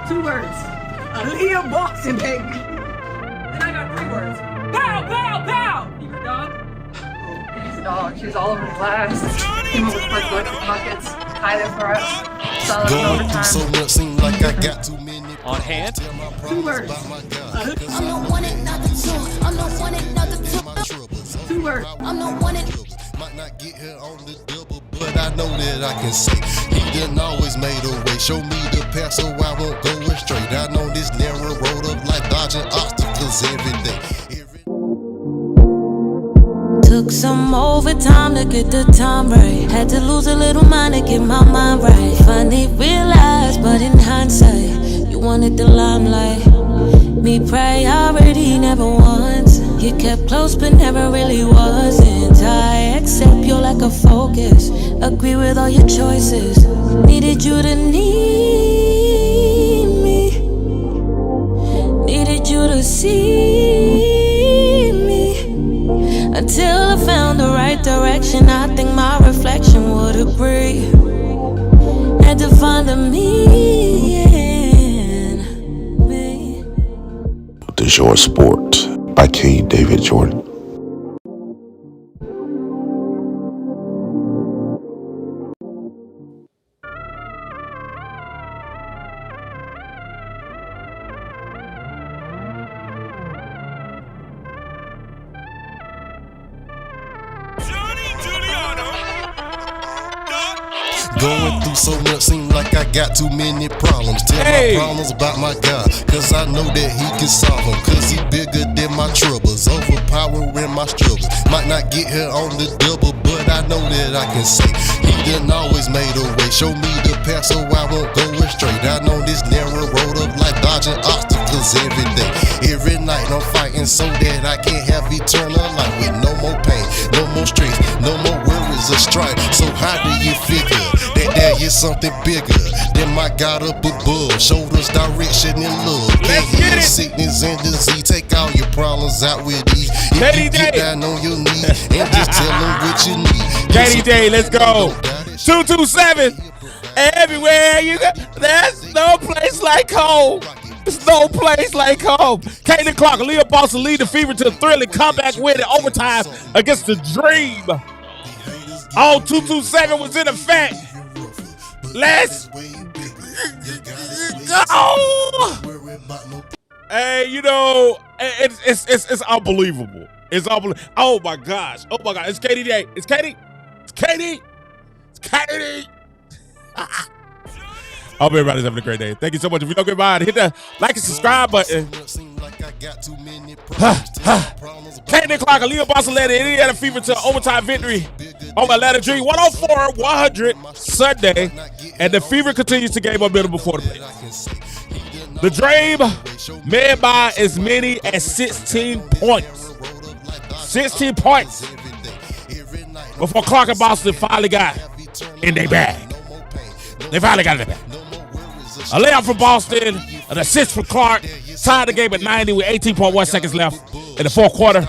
2 words. Aliyah Boston, baby. And I got 3 words. Pow, pow, pow! You your dog? Oh, he's a dog. She's all over the glass. Came up with like buckets. Tied it for us. Solid overtime. So much seem like I got too many. On hand. 2 words. I'm not wanted, not the two. I'm not wanted, not the two. 2 words. I'm not wanted. Might not get here on the double, but I know that I can say he done always made a way. Show me the path so I won't go astray. I know this narrow road of life, dodging obstacles every day. Took some overtime to get the time right. Had to lose a little mind to get my mind right. Finally realized, but in hindsight, you wanted the limelight. Me priority never once. You kept close but never really wasn't. I accept your lack of focus. Agree with all your choices. Needed you to need me. Needed you to see me. Until I found the right direction, I think my reflection would agree. Had to find the me in me. The Short Sport by K. David Jordan. Going through so much, seem like I got too many problems. Tell my problems about my God, cause I know that he can solve them. Cause he bigger than my troubles, overpowering my struggles. Might not get here on the double, but I know that I can say he done always made a way. Show me the path so I won't go astray. I know this narrow road of life, dodging obstacles every day. Every night I'm fighting so that I can have eternal life with no more pain, no more stress, no more worries or strife. So how do you figure that there is something bigger than my God up above? Shoulders, direction, and love. Let's get it. Sickness and disease, take all your problems out with ease. If you get down on your knees and just tell them what you need. KDJ, let's go. 227. Everywhere you go, there's no place like home. There's no place like home. Caitlyn, Clark and Aliyah Boston lead the Fever to a thrilling comeback win in overtime against the Dream. All 227 was in effect. Let's go. Hey, you know, it's unbelievable. It's unbelievable. Oh my gosh. Oh my God. It's KDJ. It's Katie. It's Katie. It's Katie. I hope everybody's having a great day. Thank you so much. If you don't get mine, hit the like and subscribe button. Caitlyn, Clark and Aliyah Boston led the Indiana Fever to an overtime victory over Atlanta Dream 104-100 Sunday, and the Fever continues to gain momentum before the play. The Dream made by as many as 16 points. 16 points before Clark and Boston finally got in their bag. They finally got it back. A layup from Boston, an assist from Clark, tied the game at 90 with 18.1 seconds left in the fourth quarter.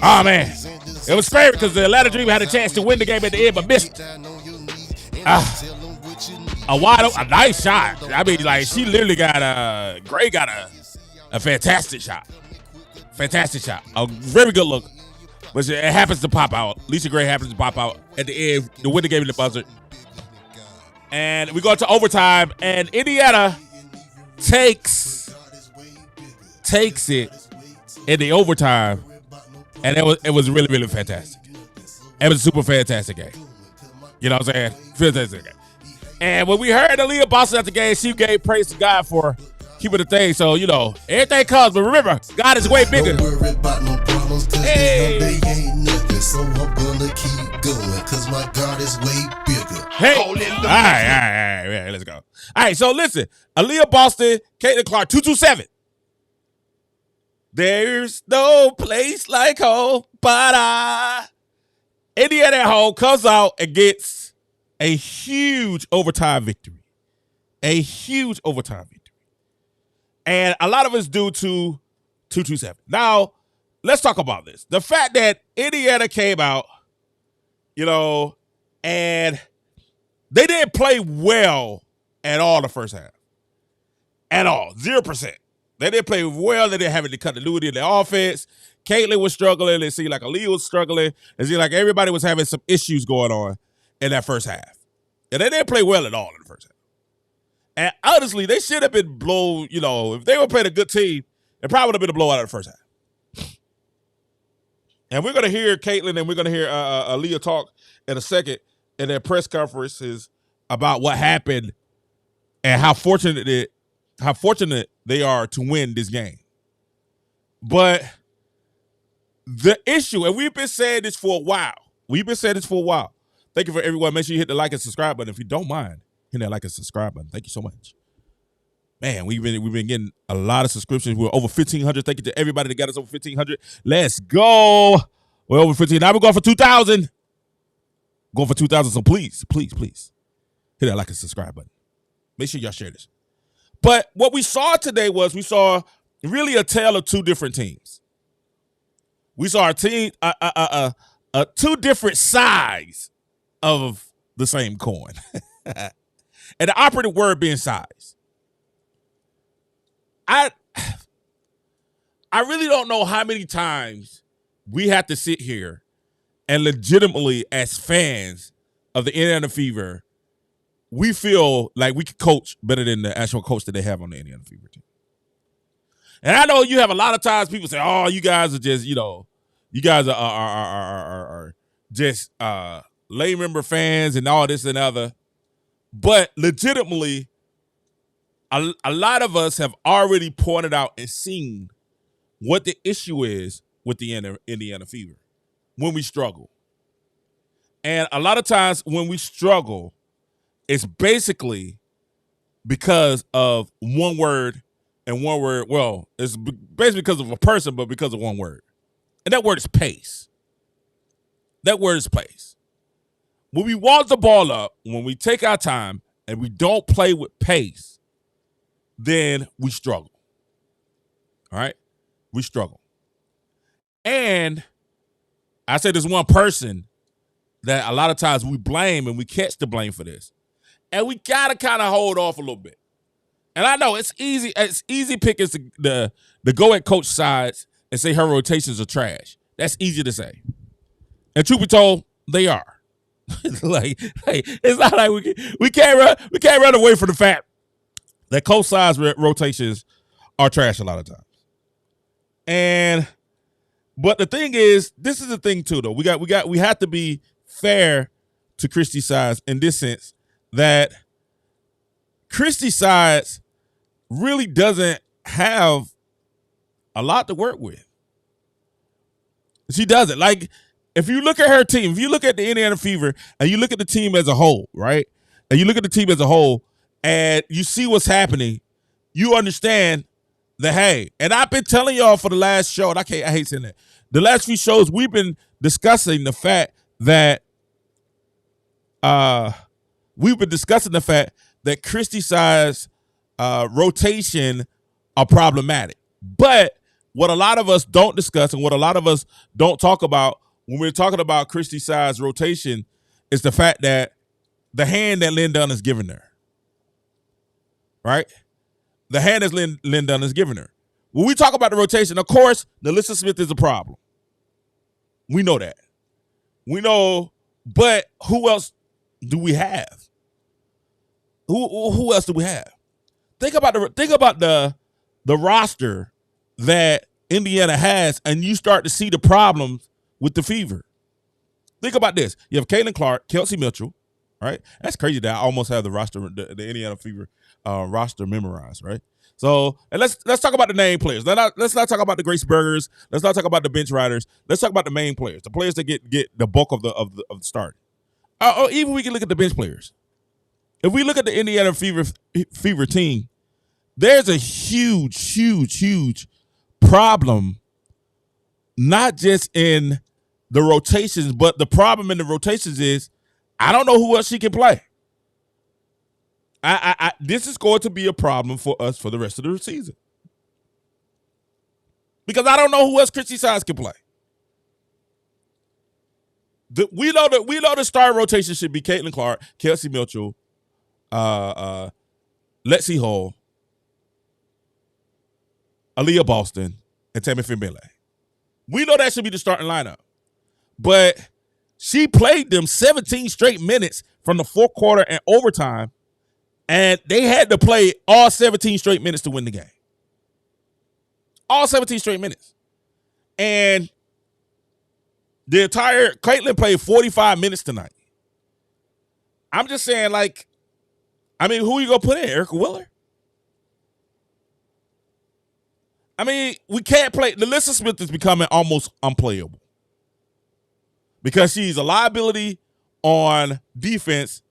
Oh man, it was fair because the Atlanta Dream had a chance to win the game at the end, but missed. A nice shot. I mean, like she literally got Gray got a fantastic shot. Fantastic shot. A very good look. But it happens to pop out. Lisa Gray happens to pop out at the end to win the game in the buzzer. And we go to overtime, and Indiana takes it in the overtime, and it was really, really fantastic. It was a super fantastic game. You know what I'm saying? Fantastic game. And when we heard Aliyah Boston at the game, she gave praise to God for keeping the thing. So, you know, everything comes, but remember, God is way bigger. Don't worry about no problems, cause they ain't nothing. So I'm gonna keep going, cause my God is way bigger. Hey, all right, let's go. All right, so listen, Aliyah Boston, Caitlyn Clark, 227. There's no place like home, but Indiana at home comes out and gets a huge overtime victory. A huge overtime victory. And a lot of it's due to 227. Now, let's talk about this. The fact that Indiana came out, you know, and they didn't play well at all the first half. at all. 0%. They didn't play well. They didn't have any continuity in their offense. Caitlyn was struggling. It seemed like Aliyah was struggling. It seemed like everybody was having some issues going on in that first half. And they didn't play well at all in the first half. And honestly, they should have been blown, if they would played a good team, it probably would have been a blowout in the first half. And we're going to hear Caitlyn and we're going to hear Aliyah talk in a second in their press conferences about what happened and how fortunate they are to win this game. But the issue, and we've been saying this for a while. Thank you for everyone. Make sure you hit the like and subscribe button. If you don't mind, hit that like and subscribe button. Thank you so much. Man, we've been getting a lot of subscriptions. We're over 1,500. Thank you to everybody that got us over 1,500. Let's go. We're over 1,500. Now we're going for 2,000. Going for 2,000. So please hit that like and subscribe button. Make sure y'all share this. But what we saw today was we saw really a tale of two different teams. We saw a team, two different sides of the same coin. And the operative word being size. I really don't know how many times we have to sit here and legitimately, as fans of the Indiana Fever, we feel like we could coach better than the actual coach that they have on the Indiana Fever team. And I know you have a lot of times people say, "Oh, you guys are just, you guys are just lay member fans and all this and other." But legitimately, a lot of us have already pointed out and seen what the issue is with the Indiana Fever when we struggle. And a lot of times when we struggle, it's basically because of one word and one word. Well, it's basically because of a person, but because of one word. And that word is pace. That word is pace. When we walk the ball up, when we take our time and we don't play with pace, then we struggle. All right? We struggle. And I say there's one person that a lot of times we blame and we catch the blame for this. And we gotta kind of hold off a little bit. And I know it's easy picking the go at coach sides and say her rotations are trash. That's easy to say. And truth be told, they are. It's not like we can't run away from the fact that coach sides rotations are trash a lot of times. But the thing is, this is the thing too, though. We have to be fair to Christy Sides in this sense that Christy Sides really doesn't have a lot to work with. She doesn't. Like, if you look at her team, if you look at the Indiana Fever and you look at the team as a whole, right? And you look at the team as a whole and you see what's happening, you understand that, hey, and I've been telling y'all for the last show, and I hate saying that. The last few shows, we've been discussing the fact that Christy Sides rotation are problematic. But what a lot of us don't discuss and what a lot of us don't talk about when we're talking about Christy Sides rotation is the fact that the hand that Lynn Dunn has given her. Right? The hand that Lynn Dunn has given her. When we talk about the rotation, of course, Nalissa Smith is a problem. We know that. We know, but who else do we have? Who else do we have? Think about the roster that Indiana has, and you start to see the problems with the Fever. Think about this. You have Caitlyn Clark, Kelsey Mitchell, right? That's crazy that I almost have the roster, the Indiana Fever roster memorized, right? So, and let's talk about the name players. Let's not talk about the Grace Bergers. Let's not talk about the bench riders. Let's talk about the main players, the players that get the bulk of the start. Or even we can look at the bench players. If we look at the Indiana Fever team, there's a huge problem, not just in the rotations, but the problem in the rotations is I don't know who else she can play. This is going to be a problem for us for the rest of the season. Because I don't know who else Christy Sides can play. We know the starting rotation should be Caitlyn Clark, Kelsey Mitchell, Lexi Hull, Aliyah Boston, and Tammy Finbele. We know that should be the starting lineup. But she played them 17 straight minutes from the fourth quarter and overtime, and they had to play all 17 straight minutes to win the game. All 17 straight minutes. And the entire Caitlyn played 45 minutes tonight. I'm just saying, like, I mean, who are you going to put in? Erica Wheeler? I mean, we can't play. Alyssa Smith is becoming almost unplayable because she's a liability on defense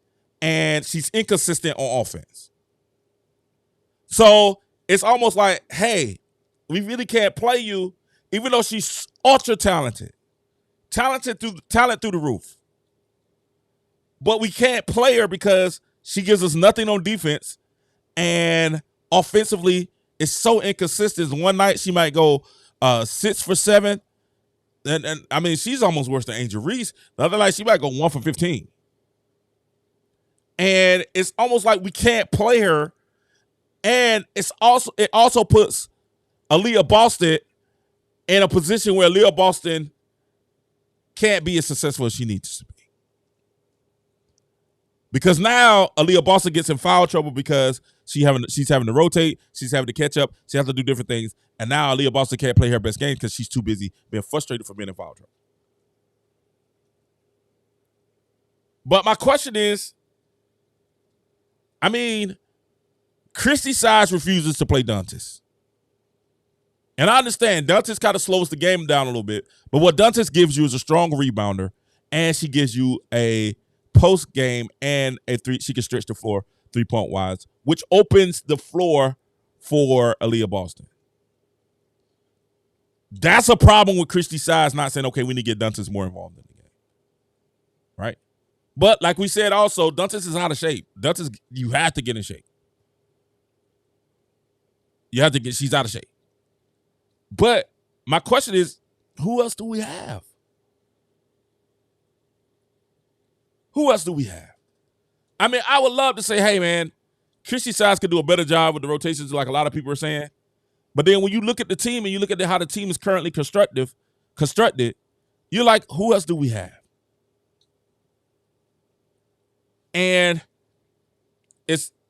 and she's inconsistent on offense. So it's almost like, hey, we really can't play you, even though she's ultra talented. Talent through the roof. But we can't play her because she gives us nothing on defense, and offensively, it's so inconsistent. One night she might go 6 for 7, and I mean she's almost worse than Angel Reese. The other night she might go 1 for 15, and it's almost like we can't play her. And it also puts Aliyah Boston in a position where Aliyah Boston can't be as successful as she needs to be. Because now Aliyah Boston gets in foul trouble because she's having to rotate, she's having to catch up, she has to do different things, and now Aliyah Boston can't play her best game because she's too busy being frustrated for being in foul trouble. But my question is, I mean, Christy Size refuses to play Dantas. And I understand Dantas kind of slows the game down a little bit, but what Dantas gives you is a strong rebounder, and she gives you a post game and a three. She can stretch the floor 3-point wise, which opens the floor for Aliyah Boston. That's a problem with Christy Size not saying, okay, we need to get Dantas more involved in the game. Right? But like we said also, Dantas is out of shape. Dantas, you have to get in shape. She's out of shape. But my question is, who else do we have? Who else do we have? I mean, I would love to say, hey, man, Christy Size could do a better job with the rotations like a lot of people are saying. But then when you look at the team and you look at how the team is currently constructed, you're like, who else do we have? And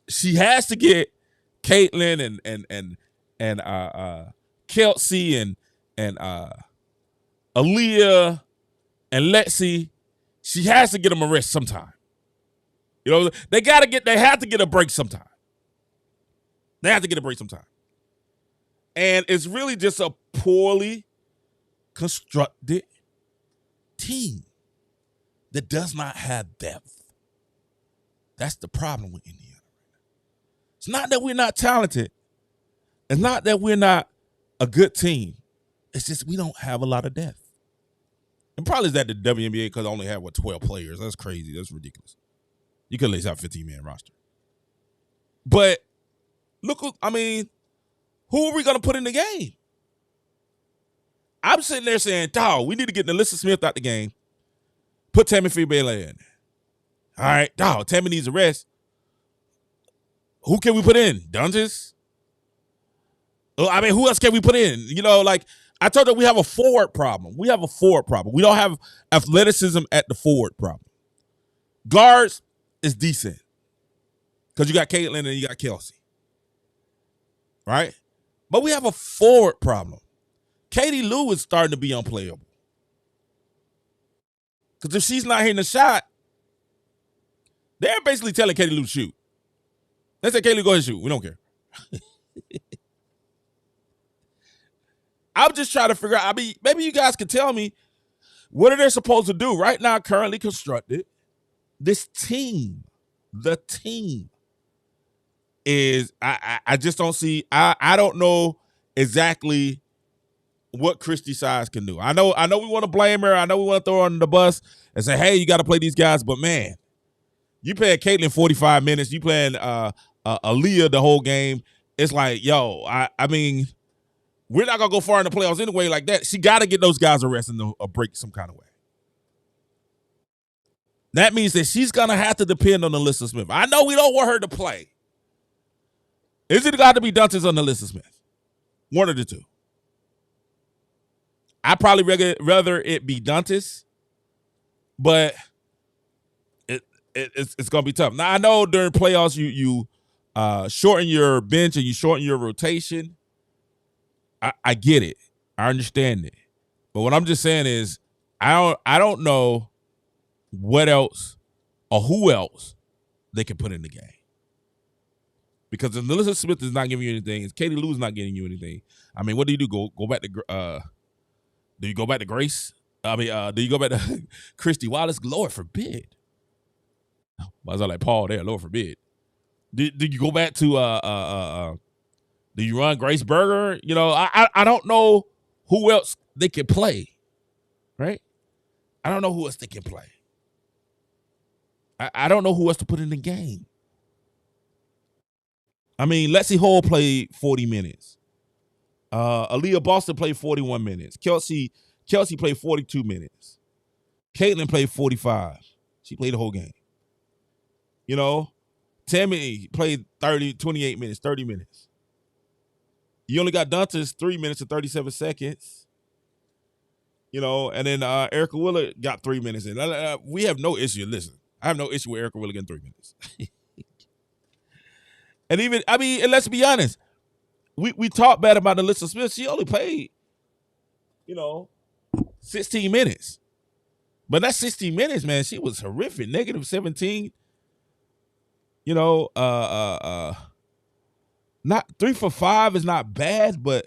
she has to get Caitlyn and Kelsey and Aliyah and Lexi. She has to get them a rest sometime. You know, they have to get a break sometime. They have to get a break sometime. And it's really just a poorly constructed team that does not have depth. That's the problem with Indiana. It's not that we're not talented. It's not that we're not a good team. It's just we don't have a lot of depth. And probably is that the WNBA because I only have, 12 players. That's crazy. That's ridiculous. You could at least have a 15-man roster. But look, I mean, who are we going to put in the game? I'm sitting there saying, dog, we need to get Alyssa Smith out the game. Put Tammy Finbele in. All right, dog, Tammy needs a rest. Who can we put in? Dunges? I mean, who else can we put in? You know, like, I told you we have a forward problem. We don't have athleticism at the forward problem. Guards is decent because you got Caitlyn and you got Kelsey. Right? But we have a forward problem. Katie Lou is starting to be unplayable. Because if she's not hitting the shot, they're basically telling Katie Lou to shoot. They say, Katie Lou, go ahead and shoot. We don't care. I'm just trying to figure out, I mean, maybe you guys could tell me what are they supposed to do right now, currently constructed. This team, the team is, I just don't see, I don't know exactly what Christy Size can do. I know we want to blame her. I know we want to throw her under the bus and say, hey, you got to play these guys. But man, you playing Caitlyn 45 minutes. You playing Aliyah the whole game. It's like, yo, I mean, we're not going to go far in the playoffs anyway like that. She got to get those guys a rest and a break some kind of way. That means that she's going to have to depend on Alyssa Smith. I know we don't want her to play. Is it got to be Dantas on Alyssa Smith? One of the two. I probably rather it be Dantas, but it's gonna be tough. Now I know during playoffs you shorten your bench and you shorten your rotation. I get it. I understand it. But what I'm just saying is I don't know what else or who else they can put in the game. Because if Melissa Smith is not giving you anything, if Katie Lou's not getting you anything, I mean, what do you do? Go back to do you go back to Grace? I mean, do you go back to Christy Wallace? Lord forbid. I was like Paul there, Lord forbid. Do you go back to do you run Grace Berger? You know, I don't know who else they can play. Right? I don't know who else they can play. I don't know who else to put in the game. I mean, Lexi Hall played 40 minutes. Aliyah Boston played 41 minutes. Kelsey played 42 minutes. Caitlyn played 45. She played the whole game. You know, Tammy played 28 minutes, 30 minutes. You only got Dantas 3 minutes and 37 seconds. You know, and then Erica Willard got 3 minutes. And we have no issue. Listen, I have no issue with Erica Willard getting 3 minutes. And even, I mean, and let's be honest, we talk bad about Alyssa Smith. She only played, 16 minutes. But that 16 minutes, man, she was horrific. Negative 17. Not 3 for 5 is not bad, but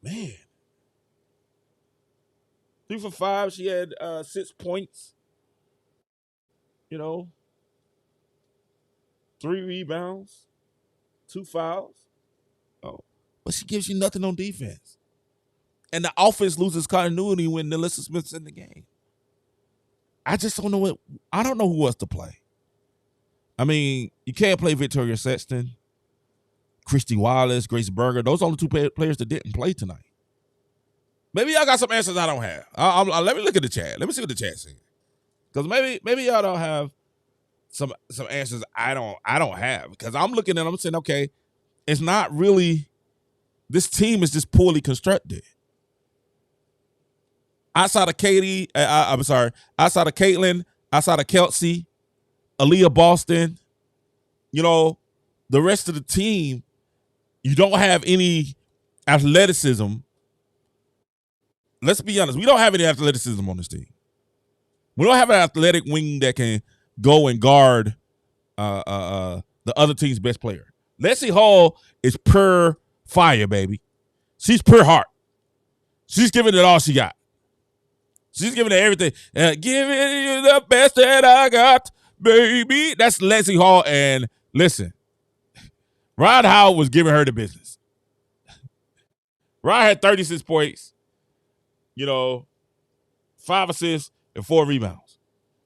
man. 3 for 5, she had 6 points. 3 rebounds, 2 fouls. Oh, but she gives you nothing on defense. And the offense loses continuity when Alyssa Smith's in the game. I just don't know I don't know who else to play. I mean, you can't play Victoria Sexton, Christy Wallace, Grace Berger. Those are only 2 players that didn't play tonight. Maybe y'all got some answers I don't have. Let me look at the chat. Let me see what the chat's saying. Because maybe y'all don't have some answers I don't have. Because I'm looking at them saying, okay, it's not really, this team is just poorly constructed. Outside of Caitlyn, outside of Kelsey, Aliyah Boston, the rest of the team, you don't have any athleticism. Let's be honest, we don't have any athleticism on this team. We don't have an athletic wing that can go and guard the other team's best player. Lexi Hall is pure fire, baby. She's pure heart. She's giving it all she got. She's giving it everything. Giving you the best that I got, baby. That's Lexi Hall. And listen, Ryan Howard was giving her the business. Ryan had 36 points, 5 assists, and 4 rebounds.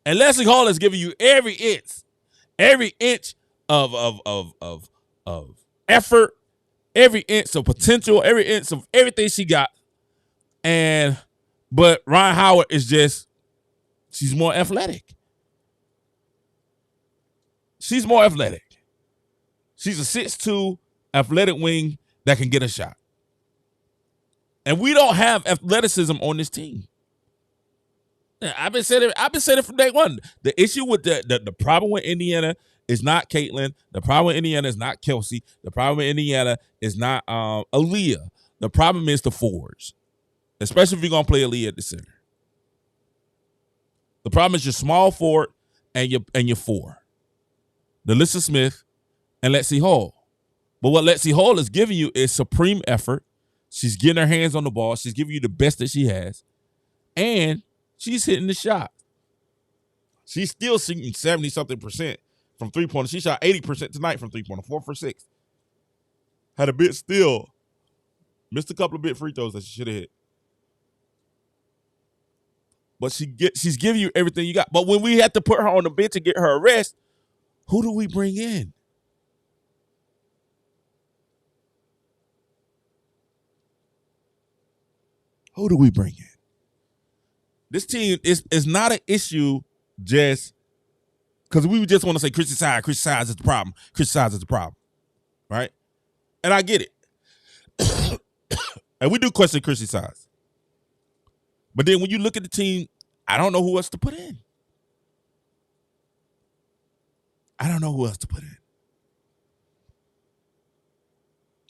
And Lexi Hall is giving you every inch of effort, every inch of potential, every inch of everything she got. But Ryan Howard is she's more athletic. She's more athletic. She's a 6'2" athletic wing that can get a shot. And we don't have athleticism on this team. I've been saying it from day one. The issue with the problem with Indiana is not Caitlyn. The problem with Indiana is not Kelsey. The problem with Indiana is not Aliyah. The problem is the forwards, especially if you're gonna play Aliyah at the center. The problem is your small forward and your 4, Alyssa Smith and Lexi Hall. But what Lexi Hall is giving you is supreme effort. She's getting her hands on the ball. She's giving you the best that she has, and she's hitting the shot. She's still shooting 70-something% from 3-pointers. She shot 80% tonight from 3-pointers, 4 for 6. Had a bit still. Missed a couple of bit free throws that she should have hit. But she's giving you everything you got. But when we had to put her on the bench and get her a rest, who do we bring in? Who do we bring in? This team is not an issue just because we just want to say criticize is the problem. Criticize is the problem, right? And I get it. And we do question Chrissy size. But then when you look at the team, I don't know who else to put in.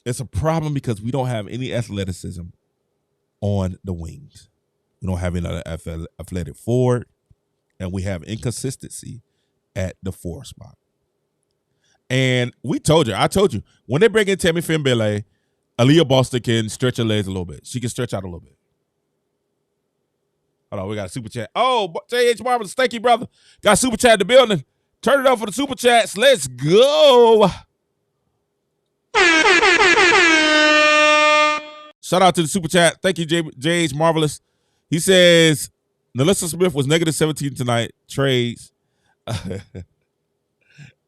It's a problem because we don't have any athleticism on the wings. We don't have another athletic forward, and we have inconsistency at the 4 spot. And I told you, when they bring in Tammy Fembele, Aliyah Boston can stretch her legs a little bit. She can stretch out a little bit. Hold on, we got a super chat. Oh, J.H. Marvelous, thank you, brother. Got super chat in the building. Turn it up for the super chats. Let's go. Shout out to the super chat. Thank you, J.H. Marvelous. He says, Nelissa Smith was negative 17 tonight. Trades.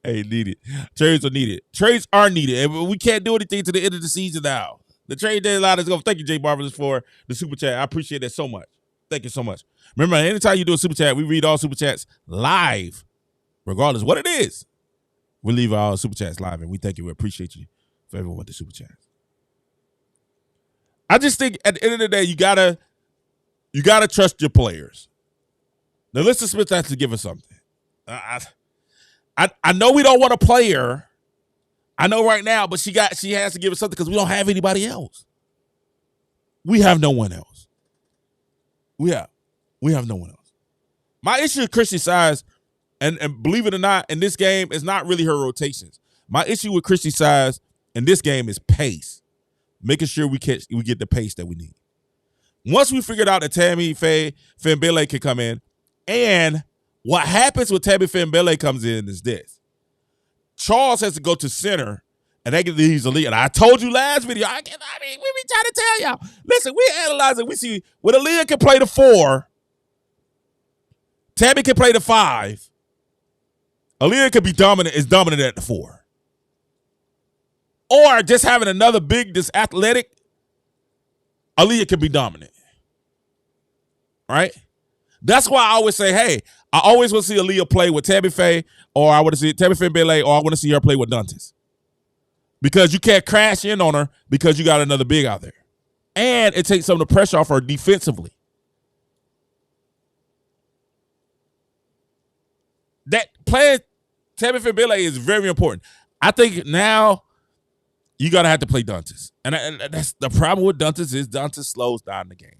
Hey, needed. Trades are needed. Trades are needed. And we can't do anything to the end of the season now. The trade deadline is going. Thank you, J. Marvelous, for the super chat. I appreciate that so much. Thank you so much. Remember, anytime you do a super chat, we read all super chats live, regardless of what it is. We leave our super chats live, and we thank you. We appreciate you for everyone with the super chats. I just think at the end of the day, you gotta trust your players. Now, Melissa Smith has to give us something. I know we don't want to play her. I know right now, but she has to give us something because we don't have anybody else. We have no one else. We have no one else. My issue with Chrissy Size, and believe it or not, in this game, is not really her rotations. My issue with Chrissy Size in this game is pace. Making sure we get the pace that we need. Once we figured out that Tammy Fembele can come in, and what happens when Tammy Fembele comes in is this. Charles has to go to center, and they get these elite. And I told you last video, we be trying to tell y'all. Listen, we analyze it. We see when Aliyah can play the 4, Tammy can play the 5. Aliyah can be dominant at the 4. Or just having another big, this athletic, Aliyah can be dominant. Right? That's why I always say, hey, I always want to see Aliyah play with Tammy Faye, or I want to see Tammy Fembele, or I want to see her play with Dantes. Because you can't crash in on her because you got another big out there. And it takes some of the pressure off her defensively. That playing Tammy Fembele is very important. I think now you got to have to play Dantes. And that's the problem with Dantes is Dantes slows down the game.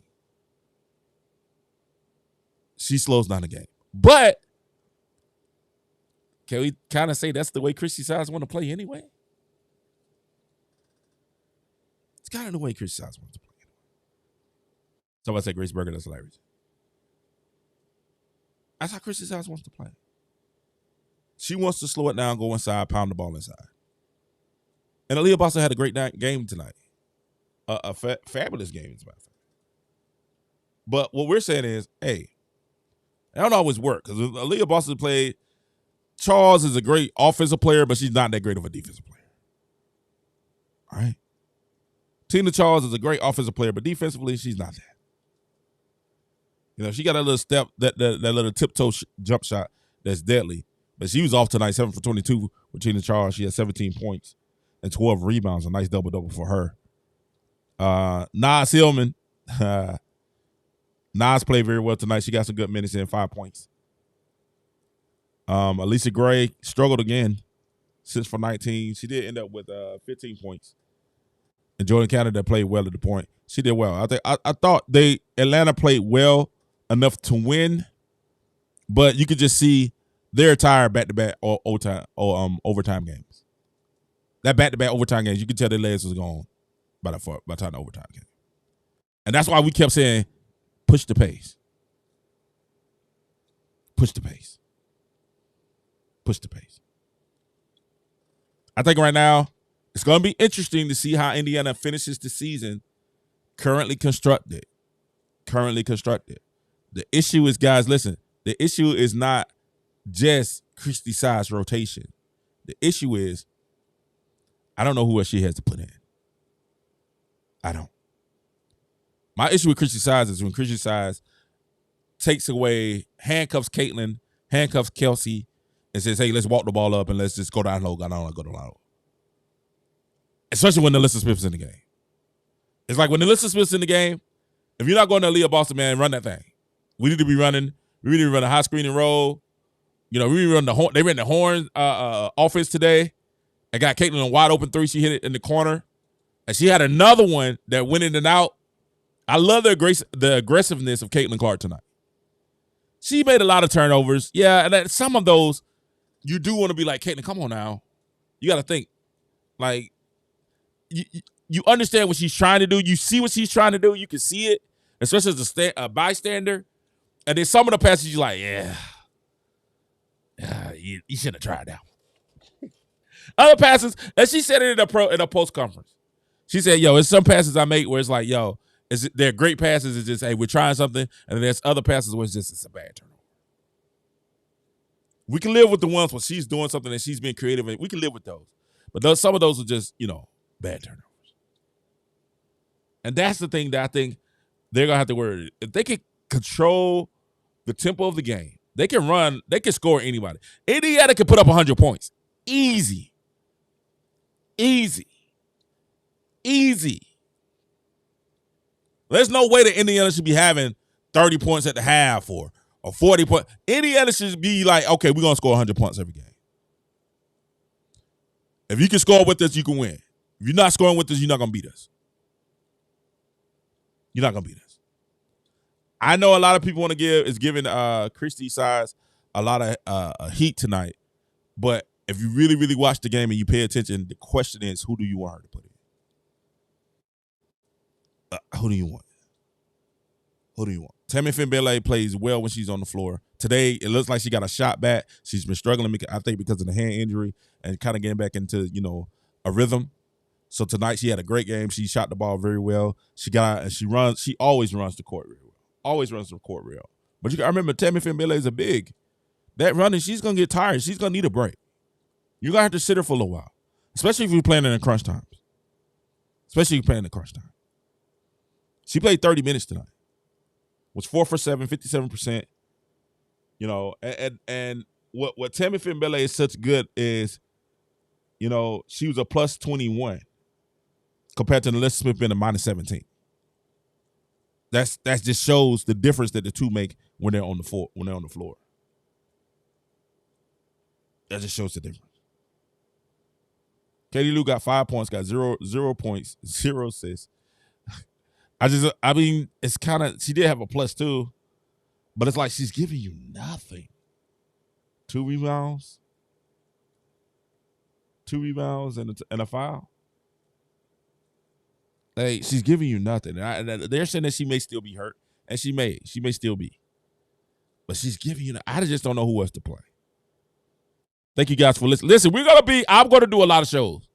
She slows down the game. But can we kind of say that's the way Chrissy Size want to play anyway? It's kind of the way Chrissy Size wants to play anyway. Somebody say Grace Berger, that's hilarious. That's how Chrissy Size wants to play. She wants to slow it down, go inside, pound the ball inside. And Aliyah Boston had a great game tonight. A fabulous game, as a matter of fact. But what we're saying is, hey, it don't always work because Aliyah Boston played. Charles is a great offensive player, but she's not that great of a defensive player. All right. Tina Charles is a great offensive player, but defensively, she's not that. You know, she got a little step, that little tiptoe jump shot that's deadly. But she was off tonight, 7 for 22 with Tina Charles. She had 17 points and 12 rebounds. A nice double-double for her. Nas Hillman. Nas played very well tonight. She got some good minutes in, 5 points. Alicia Gray struggled again, 6 for 19. She did end up with 15 points. And Jordan Canada played well at the point. She did well. I thought Atlanta played well enough to win, but you could just see they're tired back-to-back or overtime games. That back-to-back overtime games, you could tell their legs was gone by the time the overtime game. And that's why we kept saying, push the pace. Push the pace. Push the pace. I think right now, it's going to be interesting to see how Indiana finishes the season currently constructed. The issue is, guys, listen, the issue is not just Christy Size rotation. The issue is, I don't know who else she has to put in. I don't. My issue with Christy Size is when Christy Size takes away, handcuffs Caitlyn, handcuffs Kelsey, and says, hey, let's walk the ball up and let's just go down low. I don't want to go down low. Especially when Nelissa Smith's in the game. It's like when Alyssa Smith's in the game, if you're not going to Aliyah Boston, man, run that thing. We need to be running. We need to run a high screen and roll. You know, we need to run the horn. They ran the horn offense today. I got Caitlyn a wide open three. She hit it in the corner. And she had another one that went in and out. I love the aggressiveness of Caitlyn Clark tonight. She made a lot of turnovers. Yeah, and some of those, you do want to be like, Caitlyn, come on now. You got to think. Like, you understand what she's trying to do. You see what she's trying to do. You can see it, especially as a bystander. And then some of the passes, you're like, you should have tried that one. Other passes, and she said it in a post conference. She said, "Yo, it's some passes I make where it's like, yo, they're great passes. It's just, hey, we're trying something, and then there's other passes where it's a bad turnover. We can live with the ones where she's doing something and she's being creative, and we can live with those. But some of those are just, bad turnovers. And that's the thing that I think they're gonna have to worry. If they can control the tempo of the game, they can run. They can score anybody. Indiana can put up 100 points, easy. There's no way that Indiana should be having 30 points at the half or 40 points. Indiana should be like, okay, we're going to score 100 points every game. If you can score with us, you can win. If you're not scoring with us, you're not going to beat us. You're not going to beat us. I know a lot of people want to giving Christy Size a lot of heat tonight, but if you really, really watch the game and you pay attention, the question is, who do you want her to put in? Who do you want? Tammy Finbele plays well when she's on the floor. Today, it looks like she got a shot back. She's been struggling, I think, because of the hand injury and kind of getting back into, a rhythm. So tonight she had a great game. She shot the ball very well. She always runs the court real well. But you got to remember, Tammy Finbele is a big. That running, she's going to get tired. She's going to need a break. You're going to have to sit her for a little while, especially if you're playing in the crunch times. She played 30 minutes tonight. Was 4 for 7, 57%. And what Tammy Finbele is such good is, she was a plus 21 compared to Alyssa Smith being a minus 17. That just shows the difference that the two make when they're on the floor. That just shows the difference. Katie Lou got 5 points, got 0 points, 0 assists. It's kind of, she did have a plus 2, but it's like she's giving you nothing. 2 rebounds and a foul. Hey, she's giving you nothing. And they're saying that she may still be hurt, and she may still be, but she's giving you. I just don't know who else to play. Thank you guys for listening. Listen, I'm going to do a lot of shows.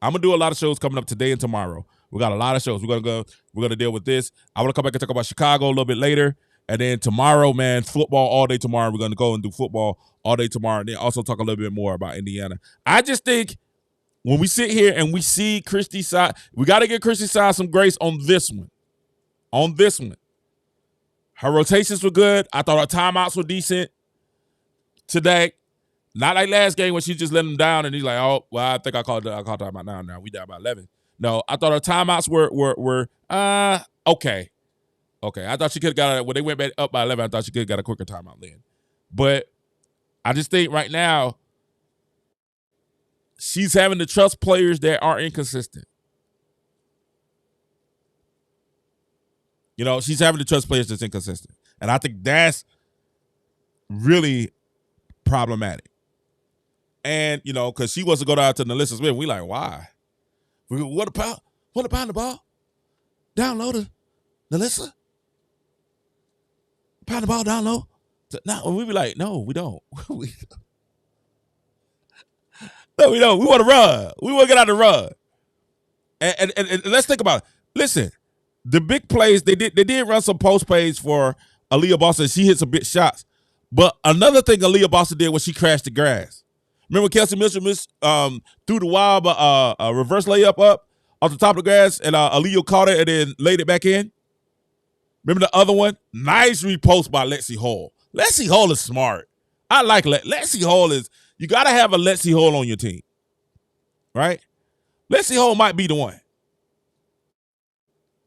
I'm going to do a lot of shows coming up today and tomorrow. We got a lot of shows. We're going to deal with this. I want to come back and talk about Chicago a little bit later. And then tomorrow, man, football all day tomorrow. We're going to go and do football all day tomorrow. And then also talk a little bit more about Indiana. I just think when we sit here and we see Christy Size, we got to give Christy Size some grace on this one. Her rotations were good. I thought her timeouts were decent today. Not like last game when she just let him down and he's like, oh, well, I think I called timeout now. We down by 11. No, I thought her timeouts were okay. Okay, I thought she could have got when they went back up by 11. I thought she could have got a quicker timeout then. But I just think right now she's having to trust players that are inconsistent. She's having to trust players that's inconsistent, and I think that's really problematic. And because she wants to go down to Alyssa Smith, we like, why? What about the ball? Down low to Alyssa? Pound the ball down low? No, we be like, no, we don't. No, we don't. We want to run. We want to get out and run. And let's think about it. Listen, the big plays, they did run some post plays for Aliyah Boston. She hit some big shots. But another thing Aliyah Boston did was she crashed the grass. Remember Kelsey Mitchell threw the wild a reverse layup up off the top of the grass, and Aliyah caught it and then laid it back in? Remember the other one? Nice repost by Lexi Hall. Lexi Hall is smart. I like Lexi Hall you got to have a Lexi Hall on your team, right? Lexi Hall might be the one.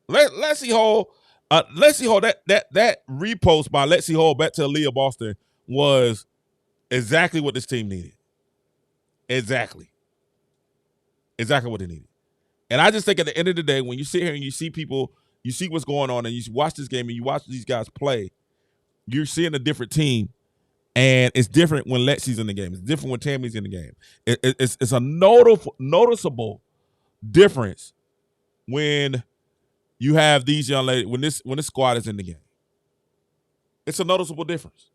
Lexie Hall, that repost by Lexie Hall back to Aliyah Boston was exactly what this team needed. Exactly what they needed. And I just think at the end of the day, when you sit here and you see people, you see what's going on, and you watch this game and you watch these guys play, you're seeing a different team. And it's different when Lexie's in the game. It's different when Tammy's in the game. It's a noticeable difference when you have these young ladies, when this squad is in the game. It's a noticeable difference.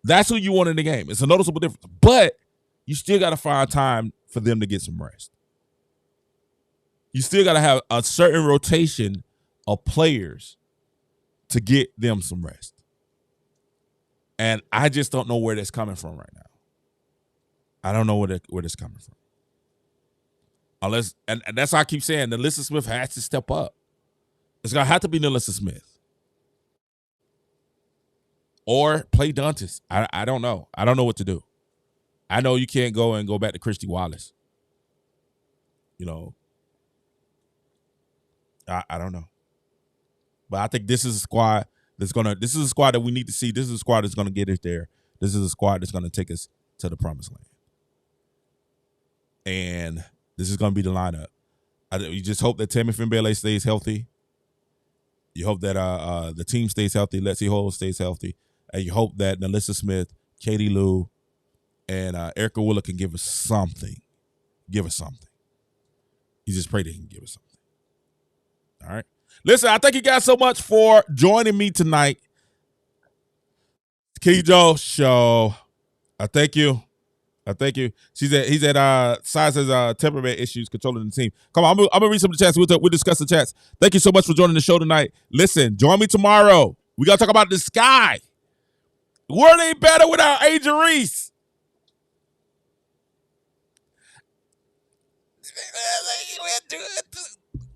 That's who you want in the game. It's a noticeable difference. But you still got to find time for them to get some rest. You still got to have a certain rotation of players to get them some rest. And I just don't know where that's coming from right now. I don't know where that's coming from. Unless, and that's why I keep saying Alyssa Smith has to step up. It's going to have to be Alyssa Smith. Or play Dantas. I don't know. I don't know what to do. I know you can't go back to Christy Wallace. You know. I don't know. But I think this is a squad this is a squad that we need to see. This is a squad that's going to get us there. This is a squad that's going to take us to the promised land. And this is going to be the lineup. You just hope that Tammy Finbele stays healthy. You hope that the team stays healthy. Lexie Hall stays healthy. And you hope that Alyssa Smith, Katie Lou, and Erica Willer can give us something. Give us something. You just pray they can give us something. All right. Listen, I thank you guys so much for joining me tonight. Kijo Show. I thank you. He's at Size's temperament issues controlling the team. Come on, I'm gonna read some of the chats. We'll discuss the chats. Thank you so much for joining the show tonight. Listen, join me tomorrow. We gotta talk about the sky. World ain't better without Angel Reese.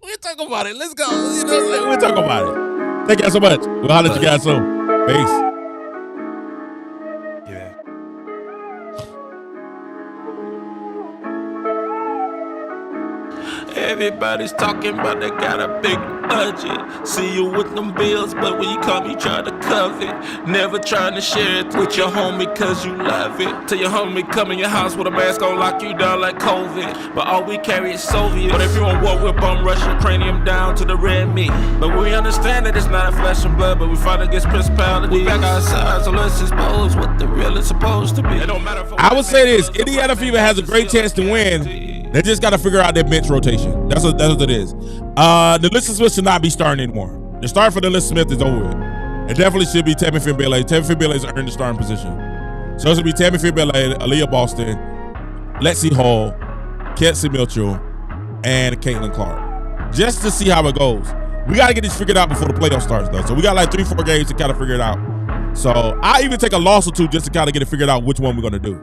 We'll talk about it. Let's go. We'll talk about it. Thank you guys so much. We'll holler at you guys soon. Peace. Everybody's talking about they got a big budget. See you with them bills, but when you come, you try to cover it. Never trying to share it with your homie cause you love it. Till your homie come in your house with a mask on, lock you down like COVID. But all we carry is Soviet. But if you on war, we'll bum rush your cranium down to the red meat. But we understand that it's not a flesh and blood, but we fight against principalities. We back outside, so let's expose what the real is supposed to be. It don't matter. I would say this: Indiana Fever has a great chance to win. They just got to figure out their bench rotation. That's what it is. The Alyssa Smith should not be starting anymore. The start for the Alyssa Smith is over with. It definitely should be Tammy Finbele. Tammy Finbele has earned the starting position. So it should be Tammy Finbele, Aliyah Boston, Lexie Hall, Kelsey Mitchell, and Caitlyn Clark. Just to see how it goes. We got to get this figured out before the playoff starts, though. So we got like 3-4 games to kind of figure it out. So I even take a loss or two just to kind of get it figured out which one we're going to do.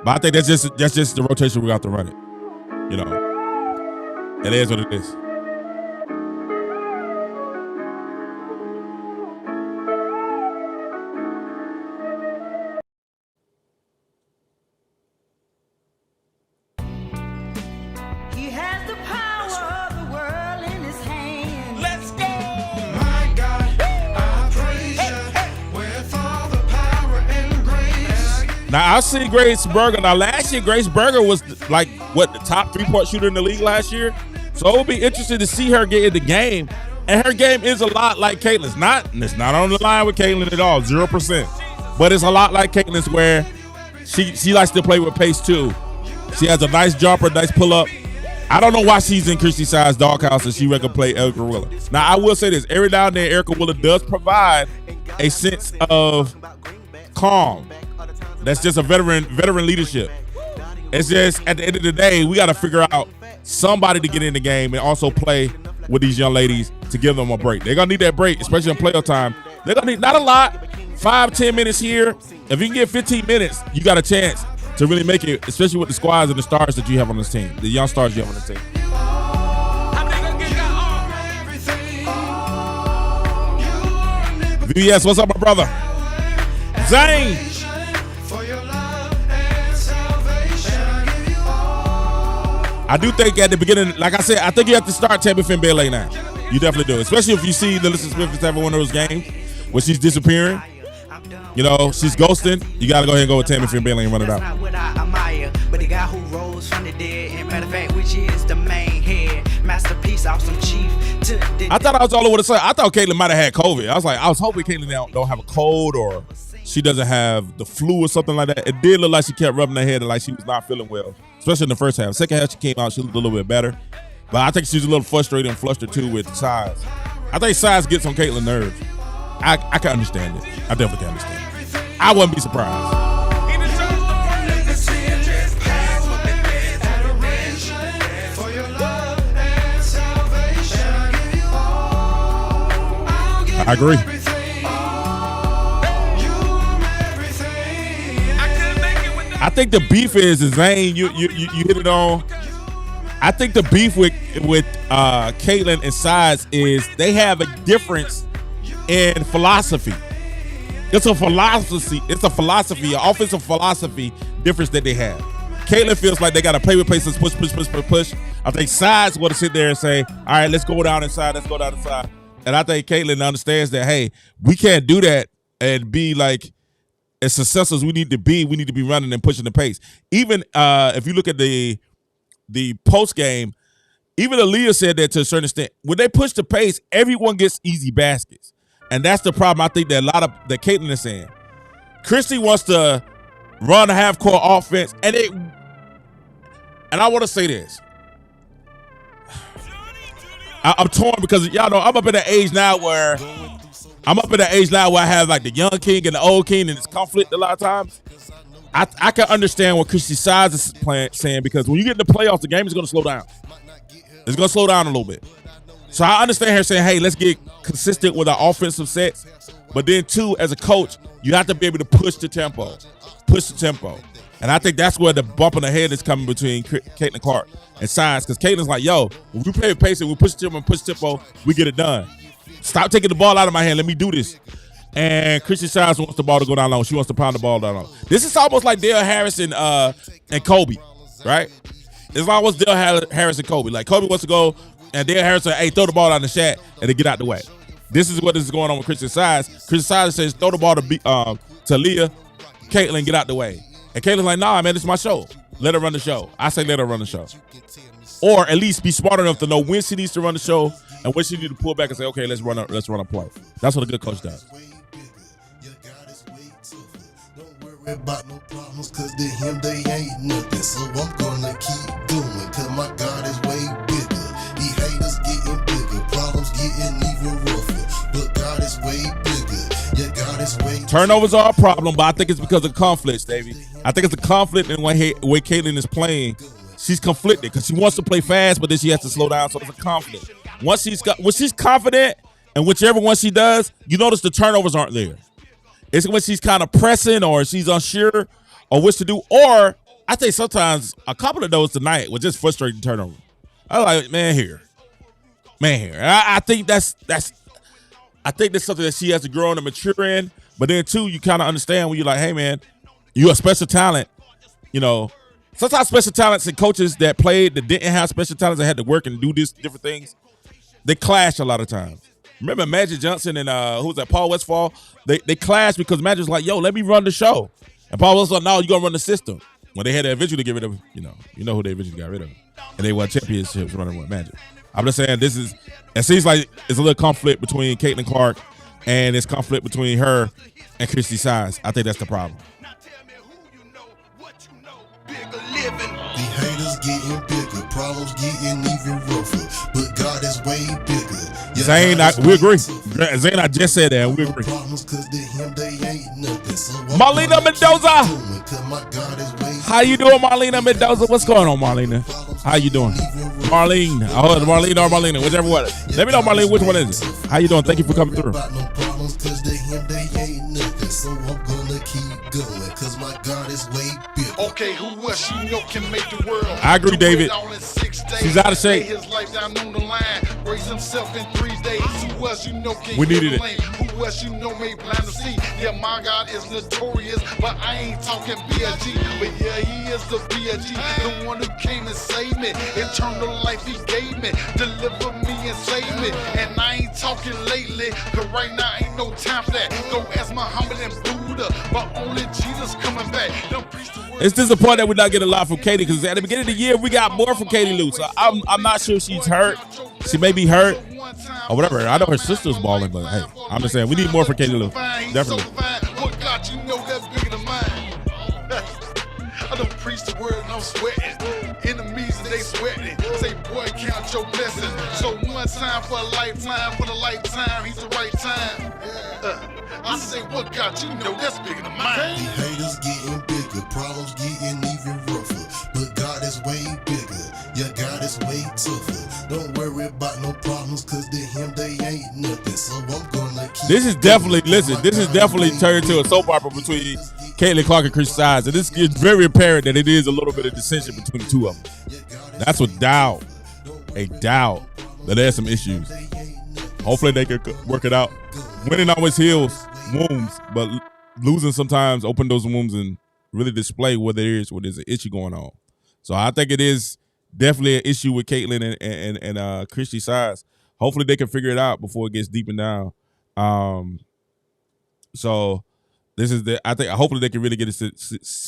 But I think that's just the rotation we got to run it. You know, it is what it is. He has the power of the world in his hand. Let's go! My God, I praise you with all the power and grace. Now I see Grace Berger. Now last year Grace Berger was like the top 3-point shooter in the league last year. So it would be interesting to see her get in the game. And her game is a lot like Caitlyn's. It's not on the line with Caitlyn at all, 0%. But it's a lot like Caitlyn's where she likes to play with pace too. She has a nice jumper, nice pull up. I don't know why she's in Christy Side's doghouse and she regular play Erica Willer. Now I will say this: every now and then Erica Willer does provide a sense of calm. That's just a veteran leadership. It's just at the end of the day, we got to figure out somebody to get in the game and also play with these young ladies to give them a break. They're going to need that break, especially in playoff time. They're going to need not a lot, 5-10 minutes here. If you can get 15 minutes, you got a chance to really make it, especially with the squads and the stars that you have on this team, the young stars you have on the team. VBS, what's up, my brother? Zane. I do think at the beginning, like I said, I think you have to start Tammy Finbailey now. You definitely do, especially if you see Alyssa Smith is having one of those games where she's disappearing. You know, she's ghosting. You got to go ahead and go with Tammy Finbailey and run it out. But the guy who rose from the dead, and matter of fact, which is the main head, masterpiece, awesome chief. I thought I was all over the side. I thought Caitlyn might have had COVID. I was hoping Caitlyn don't have a cold or she doesn't have the flu or something like that. It did look like she kept rubbing her head and like she was not feeling well, especially in the first half. Second half, she came out, she looked a little bit better. But I think she's a little frustrated and flustered too with size. I think size gets on Caitlyn's nerves. I can understand it. I definitely can understand it. I wouldn't be surprised. I agree. I think the beef is Zane. You hit it on. I think the beef with Caitlyn and Size is they have a difference in philosophy. It's a philosophy, an offensive philosophy difference that they have. Caitlyn feels like they got to play with pace, push. I think Size want to sit there and say, all right, let's go down inside. And I think Caitlyn understands that, hey, we can't do that and be like as successful as we need to be. We need to be running and pushing the pace. Even if you look at the post game, even Aliyah said that to a certain extent. When they push the pace, everyone gets easy baskets. And that's the problem I think that that Caitlyn is saying. Christy wants to run a half-court offense, and I want to say this. I'm torn because y'all know I'm up in the age now where I have like the young king and the old king, and it's conflict a lot of times. I can understand what Christy Size is saying, because when you get in the playoffs, the game is going to slow down. It's going to slow down a little bit. So I understand her saying, hey, let's get consistent with our offensive sets. But then, too, as a coach, you have to be able to push the tempo. And I think that's where the bump in the head is coming between Caitlyn Clark and Size. Because Caitlyn's like, yo, when we play with pace and we push tempo, we get it done. Stop taking the ball out of my hand. Let me do this. And Christy Size wants the ball to go down low. She wants to pound the ball down low. This is almost like Dale Harris and Kobe, right? It's almost Dale Harris and Kobe. Like, Kobe wants to go, and Dale Harris said, hey, throw the ball down the shot and then get out the way. This is what is going on with Christy Size. Christy Size says, throw the ball to Leah. Caitlyn, get out the way. And Caitlyn's like, nah, man, this is my show. Let her run the show. I say let her run the show. Or at least be smart enough to know when she needs to run the show and when she needs to pull back and say, okay, let's run a play. That's what a good coach does. About no problems, cause to him they ain't nothing. So I'm gonna keep going, cause my God is way bigger. The haters getting bigger, problems getting even rougher. But God is way bigger. Yeah, God is way bigger. Turnovers are a problem, but I think it's because of conflicts, Davey. I think it's a conflict in the way Caitlyn is playing. She's conflicted because she wants to play fast, but then she has to slow down, so it's a conflict. When she's confident, and whichever one she does, you notice the turnovers aren't there. It's when she's kind of pressing or she's unsure or what to do. Or I think sometimes a couple of those tonight were just frustrating turnovers. I was like, man, here. I think that's something that she has to grow and mature in. But then too, you kind of understand when you're like, hey man, you're a special talent. You know, sometimes special talents and coaches that didn't have special talents and had to work and do different things, they clash a lot of times. Remember Magic Johnson and Paul Westphal? They clashed because Magic's like, yo, let me run the show. And Paul Westphal, no, you're gonna run the system. When they had to eventually get rid of, you know who they eventually got rid of. And they won championships running with Magic. I'm just saying it seems like it's a little conflict between Caitlyn Clark and it's conflict between her and Christy Size. I think that's the problem. The haters getting bigger, problems getting even rougher. But God is way bigger. Yeah, Zane, we agree. Zane, I just said that. We agree. Marlena Mendoza. How you doing, Marlena Mendoza? What's going on, Marlena? How you doing? Marlene. Marlene or Marlena, whichever one. Let me know, Marlene, which one is it? How you doing? Thank you for coming through. So I'm gonna keep going, cause my God is way bigger. Okay, who else you know can make the world? I agree, David. She's out of shape. His life down on the line, raise himself in 3 days. Who else you know can we needed it. Who else you know made blind to see? Yeah, my God is notorious, but I ain't talking B.I.G. But yeah, he is the B.I.G. The one who came and saved me. Eternal life he gave me. Deliver me and save me. And I ain't talking lately, cause right now ain't no time for that. Go ask Muhammad and Buddha, but only Jesus coming back. Don't preach the word. It's disappointing that we not get a lot from Katie, because at the beginning of the year we got more from Katie Lou. So I'm not sure she's hurt. She may be hurt or whatever. I know her sister's balling, but hey, I'm just saying we need more from Katie Lou. Definitely. What God, you know that's bigger than mine. I don't preach the word and I'm sweating. Enemies and they sweating. Say, boy, count your blessings. So one time for a lifetime, for the lifetime, he's the right time. I say, what God, you know that's bigger than mine. The haters getting bigger, problems getting even rougher. But God is way bigger, yeah, God is way tougher. Don't worry about no problems, cause to him they ain't nothing. So I'm gonna keep. This is definitely turned to a soap opera between Caitlyn Clark and Chris Sides. And this is very apparent that it is a little bit of dissension between the two of them. That's a doubt that there's some issues. Hopefully they can work it out. Winning always heals wounds, but losing sometimes open those wounds and really display what there's an issue going on. So I think it is definitely an issue with Caitlyn and Christy Sides. Hopefully they can figure it out before it gets deeper down. So this is hopefully they can really get it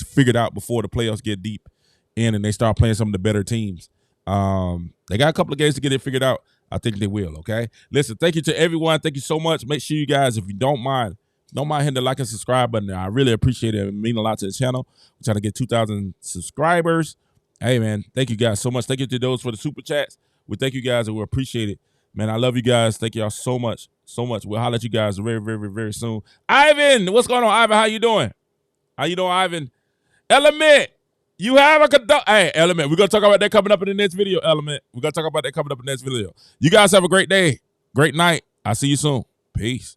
figured out before the playoffs get deep in and they start playing some of the better teams. They got a couple of games to get it figured out. I think they will, okay? Listen, thank you to everyone. Thank you so much. Make sure you guys, if you don't mind hitting the like and subscribe button. I really appreciate it. It means a lot to the channel. We're trying to get 2,000 subscribers. Hey, man, thank you guys so much. Thank you to those for the super chats. We thank you guys and we appreciate it. Man, I love you guys. Thank y'all so much. So much. We'll holler at you guys very, very, very soon. Ivan, what's going on, Ivan? How you doing? Ivan? Element, you have a hey, Element, we're going to talk about that coming up in the next video, Element. We're going to talk about that coming up in the next video. You guys have a great day, great night. I'll see you soon. Peace.